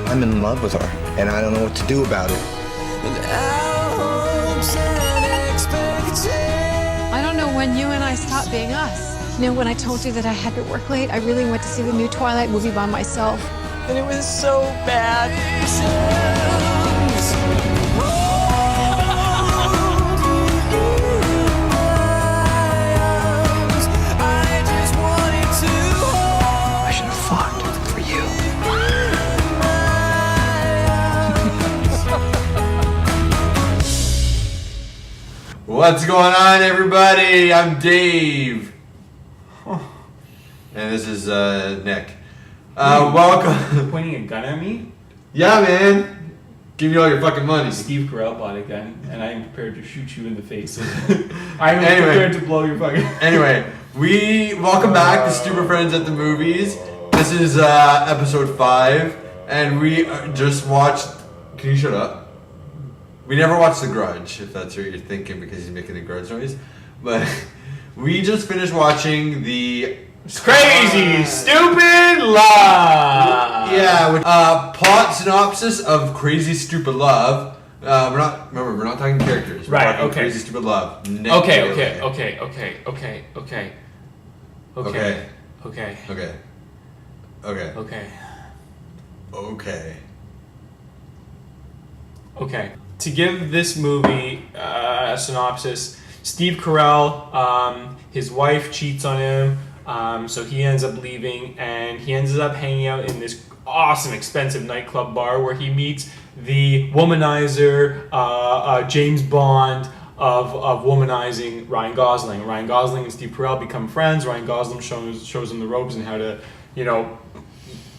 I'm in love with her, and I don't know what to do about it. I don't know when you and I stopped being us. You know, when I told you that I had to work late, I really went to see the new Twilight movie by myself. And it was so bad. I should have fought for you. What's going on, everybody? I'm Dave. And this is Nick. Welcome. Pointing a gun at me? Yeah, man. Give me all your fucking money. Steve Carrell bought a gun, and I am prepared to shoot you in the face. I am prepared to blow your fucking... Anyway, welcome back to Stooper Friends at the Movies. This is episode 5, and we just watched... Can you shut up? We never watched The Grudge, if that's what you're thinking, because he's making a grudge noise. But we just finished watching the... Crazy Stupid Love! Yeah, plot synopsis of Crazy Stupid Love. We're not talking characters. We're talking okay. Crazy Stupid Love. Okay. To give this movie a synopsis, Steve Carell, his wife cheats on him. So he ends up leaving, and he ends up hanging out in this awesome, expensive nightclub bar where he meets the womanizer, James Bond of womanizing Ryan Gosling. Ryan Gosling and Steve Carell become friends. Ryan Gosling shows him the ropes and how to,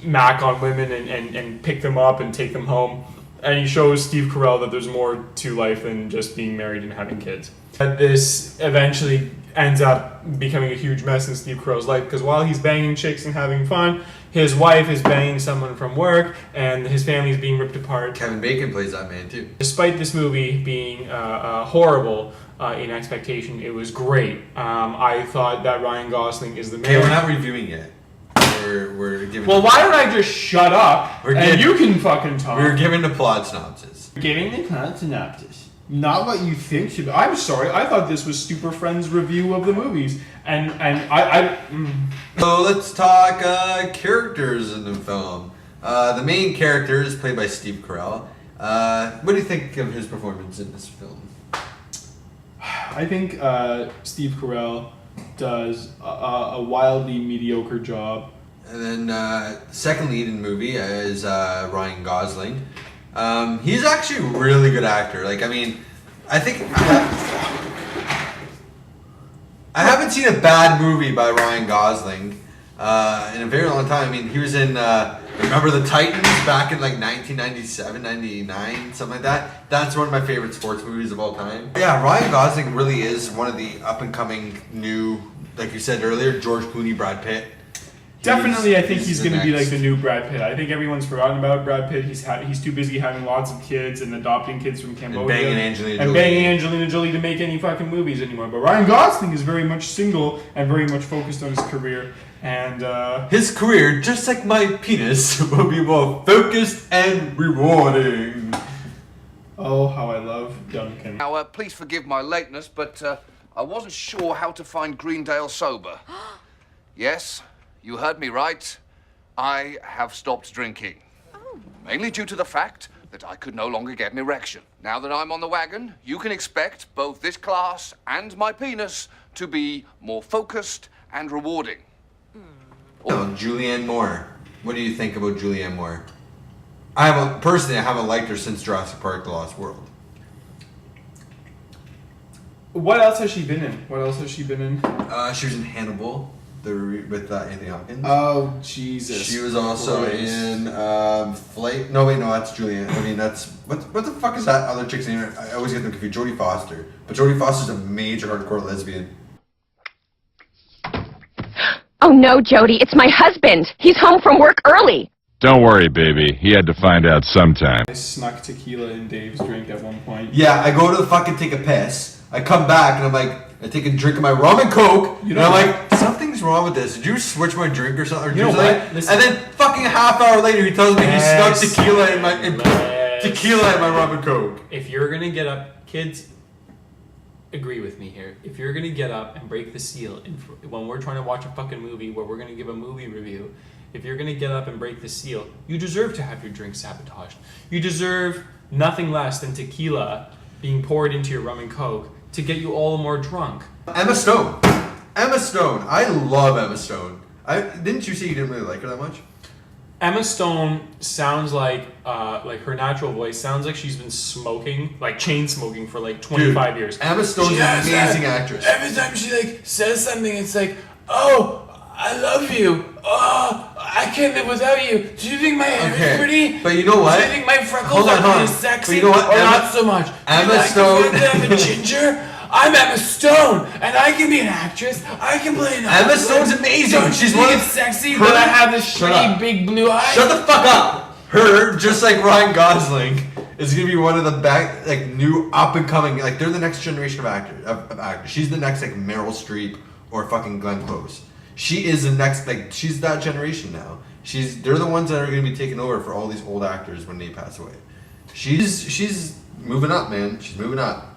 mac on women and pick them up and take them home. And he shows Steve Carell that there's more to life than just being married and having kids. But this eventually ends up becoming a huge mess in Steve Carell's life, because while he's banging chicks and having fun, his wife is banging someone from work, and his family is being ripped apart. Kevin Bacon plays that man too. Despite this movie being horrible in expectation, it was great. I thought that Ryan Gosling is the man. Okay, we're not reviewing it. We're giving. Well, why don't I just shut up and you can fucking talk? We're giving the plot synopsis. Giving the plot synopsis. Not what you think should be. I'm sorry. I thought this was Stooper Friends' review of the movies, and I. So let's talk characters in the film. The main character is played by Steve Carell. What do you think of his performance in this film? I think Steve Carell does a wildly mediocre job. And then second lead in the movie is Ryan Gosling. He's actually a really good actor. I think I haven't seen a bad movie by Ryan Gosling in a very long time. I mean, he was in Remember the Titans back in 1997, 99, something like that. That's one of my favorite sports movies of all time. Yeah, Ryan Gosling really is one of the up and coming new, like you said earlier, George Clooney, Brad Pitt. Definitely, I think he's going to be like the new Brad Pitt. I think everyone's forgotten about Brad Pitt. He's too busy having lots of kids and adopting kids from Cambodia. And banging Angelina Jolie to make any fucking movies anymore. But Ryan Gosling is very much single and very much focused on his career. And his career, just like my penis, will be more focused and rewarding. Oh, how I love Duncan. Now, please forgive my lateness, but I wasn't sure how to find Greendale sober. Yes? You heard me right. I have stopped drinking. Oh. Mainly due to the fact that I could no longer get an erection. Now that I'm on the wagon, you can expect both this class and my penis to be more focused and rewarding. Julianne Moore. What do you think about Julianne Moore? I haven't liked her since Jurassic Park: The Lost World. What else has she been in? She was in Hannibal. With Anthony Hopkins. Oh, Jesus. She was also in Flight. No, wait, no, that's Julianne. I mean, that's what the fuck is that other chick's name? I always get them confused. Jodie Foster, but Jodie Foster's a major hardcore lesbian. Oh no, Jody, it's my husband. He's home from work early. Don't worry, baby. He had to find out sometime. I snuck tequila in Dave's drink at one point. Yeah, I go to the fucking take a piss. I come back and I'm like, I take a drink of my rum and coke, and I'm like, something's wrong with this. Did you switch my drink or something? Or You know what? Listen. And then fucking a half hour later, he tells me he stuck tequila in my rum and coke. If you're gonna get up, kids, agree with me here. If you're gonna get up and break the seal, when we're trying to watch a fucking movie where we're gonna give a movie review, if you're gonna get up and break the seal, you deserve to have your drink sabotaged. You deserve nothing less than tequila being poured into your rum and coke to get you all the more drunk. Emma Stone. I love Emma Stone. Didn't you say you didn't really like her that much? Emma Stone sounds like her natural voice sounds like she's been smoking, like chain smoking for like 25 years. Emma Stone's an amazing actress. Every time she like says something, it's like, oh, I love you. Oh, I can't live without you. Do you think my hair is pretty? But you know what? Do you think my freckles are kind of sexy? But you know what? Or not so much? Emma Stone. The fact that I'm a ginger? I'm Emma Stone, and I can be an actress. I can play an actress. Emma Stone's amazing. Don't She's you think it's sexy that I have this shitty big blue eyes? Shut the fuck up. Her, just like Ryan Gosling, is gonna be one of the new up and coming. Like they're the next generation of actors. She's the next like Meryl Streep or fucking Glenn Close. She is the next she's that generation now. They're the ones that are gonna be taking over for all these old actors when they pass away. She's moving up, man. She's moving up.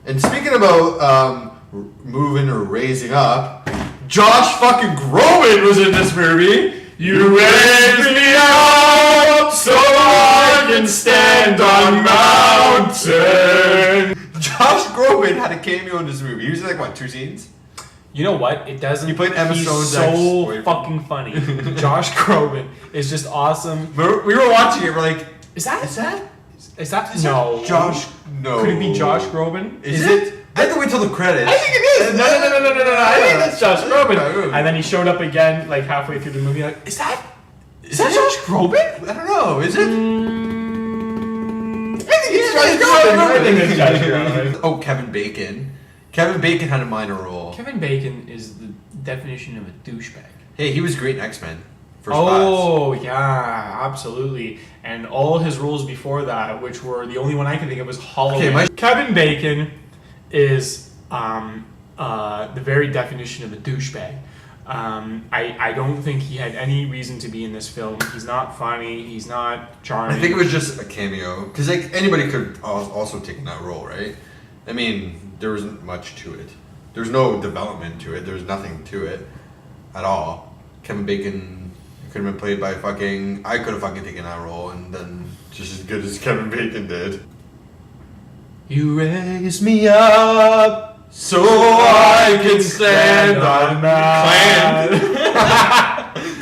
And speaking about moving or raising up, Josh fucking Groban was in this movie. You raise me up so I can stand on mountain. Josh Groban had a cameo in this movie. He was in 2 scenes. You know what? It doesn't. He played Emma Stone's so ex-boyfriend. fucking funny. Josh Groban is just awesome. We were watching it. We're like, Is that no Josh? No. Could it be Josh Groban? Is it? I have to wait till the credits. I think it is. No. I think that's Josh Groban. And then he showed up again halfway through the movie. Like, is that Josh Groban? I don't know. Is it? I think it's Josh Groban. I think it's Josh Groban. Oh, Kevin Bacon. Kevin Bacon had a minor role. Kevin Bacon is the definition of a douchebag. Hey, he was great in X-Men. Oh, yeah, absolutely. And all his roles before that, which were the only one I can think of, was Hollow. Kevin Bacon is the very definition of a douchebag. I don't think he had any reason to be in this film. He's not funny. He's not charming. I think it was just a cameo. Because anybody could also take that role, right? I mean, there wasn't much to it. There's no development to it. There's nothing to it at all. Kevin Bacon could have been played by I could have fucking taken that role and then just as good as Kevin Bacon did. You raise me up so I can stand on mountains.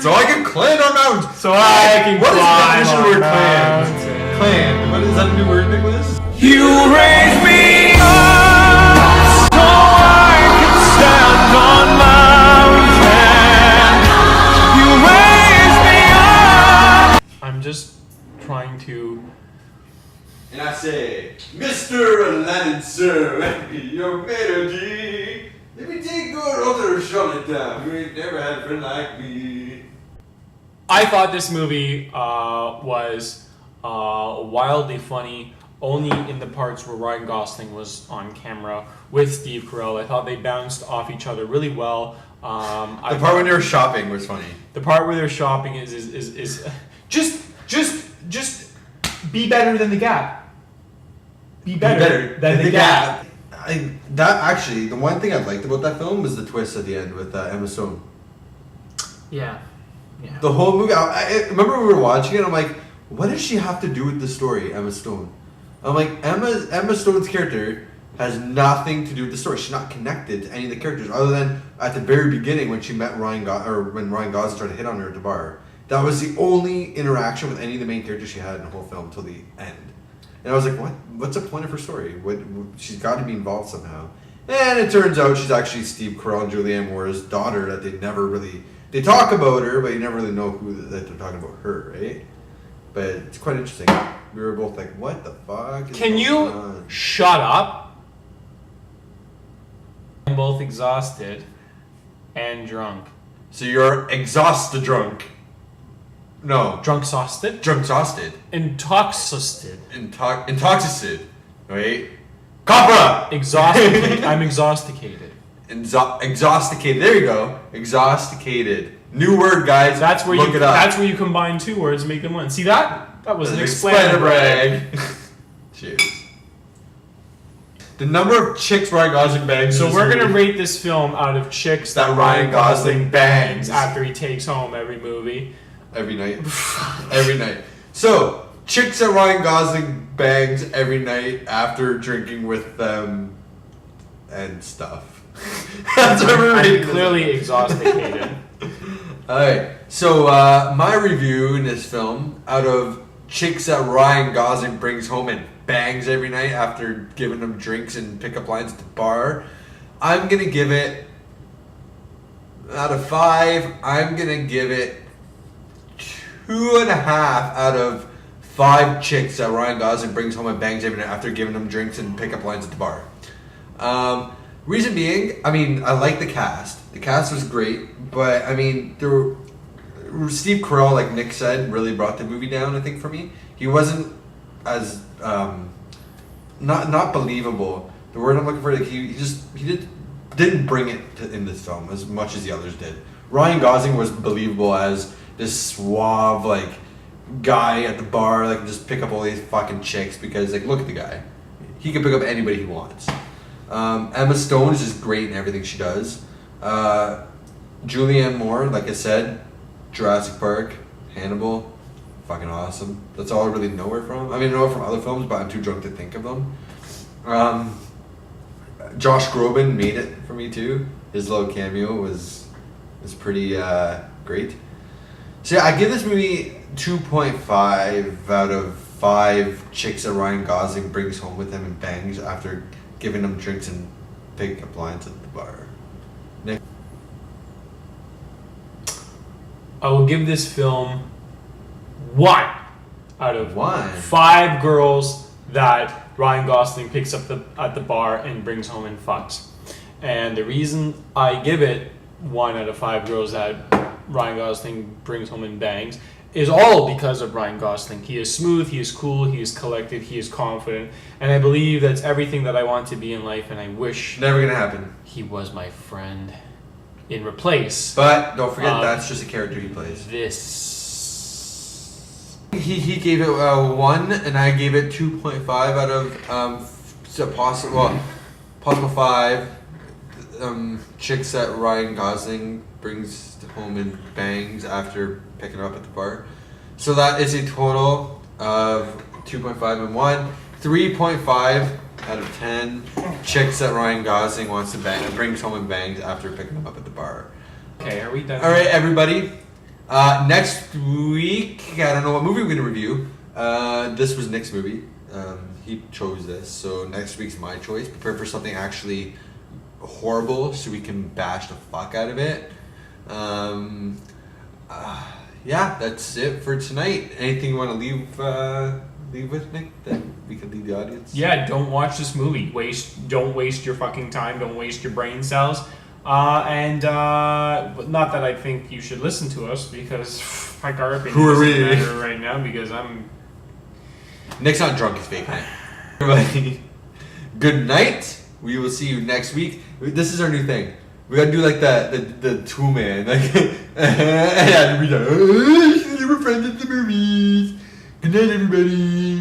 So I can clan on mountains. So I can What is the definition of the word climb clan? Clan. What is that a new word, Nicholas? You raise me up so I can stand on mountains. You raise me up. I'm just trying to. And I say, Mr. Aladdin, sir, your melody. Let me take your other shoulder down. You ain't never had a friend like me. I thought this movie was wildly funny. Only in the parts where Ryan Gosling was on camera with Steve Carell. I thought they bounced off each other really well. The part when they were shopping was funny. The part where they're shopping is just be better than the Gap. Be better than the Gap. The one thing I liked about that film was the twist at the end with Emma Stone. Yeah. The whole movie. I remember we were watching it. I'm like, what does she have to do with the story, Emma Stone? I'm like, Emma Stone's character has nothing to do with the story. She's not connected to any of the characters other than at the very beginning when she met when Ryan Gosling tried to hit on her at the bar. That was the only interaction with any of the main characters she had in the whole film till the end. And I was like, what's the point of her story? She's got to be involved somehow. And it turns out she's actually Steve Carell and Julianne Moore's daughter that they talk about her, but you never really know that they're talking about her, right? But it's quite interesting. We were both like, what the fuck is Can you going on? shut up? I'm both exhausted and drunk. So you're exhausted drunk. No. Drunk-sausted? Drunk-sausted. Intoxicated. Intoxicated. Right? Copra! Exhausted. I'm exhausticated. Exhausticated. There you go. Exhausticated. New word, guys. That's where Look you. it up. That's where you combine two words and make them one. See that? That was an Explainer explainer brag. brag. Cheers. The number of chicks Ryan Gosling bangs. So we're gonna rate this film out of chicks that Ryan Gosling bangs after he takes home every movie. Every night. Every night. So, chicks that Ryan Gosling bangs every night after drinking with them and stuff. That's what we're rating I'm this. clearly exhausticated. Alright, so my review in this film, out of chicks that Ryan Gosling brings home and bangs every night after giving them drinks and pickup lines at the bar, I'm gonna give it, out of 5, I'm gonna give it 2.5 out of 5 chicks that Ryan Gosling brings home and bangs every night after giving them drinks and pickup lines at the bar. Reason being, I mean, I like the cast. The cast was great, but I mean, Steve Carrell, like Nick said, really brought the movie down. I think for me, he wasn't as not believable. The word I'm looking for, like he didn't bring it in this film as much as the others did. Ryan Gosling was believable as this suave like guy at the bar, like just pick up all these fucking chicks because like look at the guy, he can pick up anybody he wants. Emma Stone is just great in everything she does. Julianne Moore, like I said, Jurassic Park, Hannibal, fucking awesome. That's all I really know her from. I mean, I know her from other films, but I'm too drunk to think of them. Josh Groban made it for me too. His little cameo was pretty great. So yeah, I give this movie 2.5 out of 5 chicks that Ryan Gosling brings home with him and bangs after giving them drinks and pickup lines at the bar. Nick? I will give this film 1 out of One. 5 girls that Ryan Gosling picks up at the bar and brings home and fucks. And the reason I give it 1 out of 5 girls that Ryan Gosling brings home and bangs is all because of Ryan Gosling. He is smooth, he is cool, he is collected, he is confident, and I believe that's everything that I want to be in life, and I wish Never gonna happen. he was my friend in replace. But don't forget, that's just a character he plays. This. He gave it 1, and I gave it 2.5 out of possible 5 chicks that Ryan Gosling brings home and bangs after picking her up at the bar. So that is a total of 2.5 and 1. 3.5 out of 10 chicks that Ryan Gosling wants to bang and brings home and bangs after picking them up at the bar. Okay, are we done? All right, everybody. Next week, I don't know what movie we're going to review. This was Nick's movie. He chose this, so next week's my choice. Prepare for something actually horrible so we can bash the fuck out of it. Yeah, that's it for tonight. Anything you want to leave with, Nick, that we can leave the audience? Yeah, don't watch this movie. Don't waste your fucking time. Don't waste your brain cells. And not that I think you should listen to us because my opinion Who are doesn't we? matter right now because I'm. Nick's not drunk, he's fake. Everybody, good night. We will see you next week. This is our new thing. We gotta do like the two man. Like, and we go, we're friends at the movies. Good night, everybody.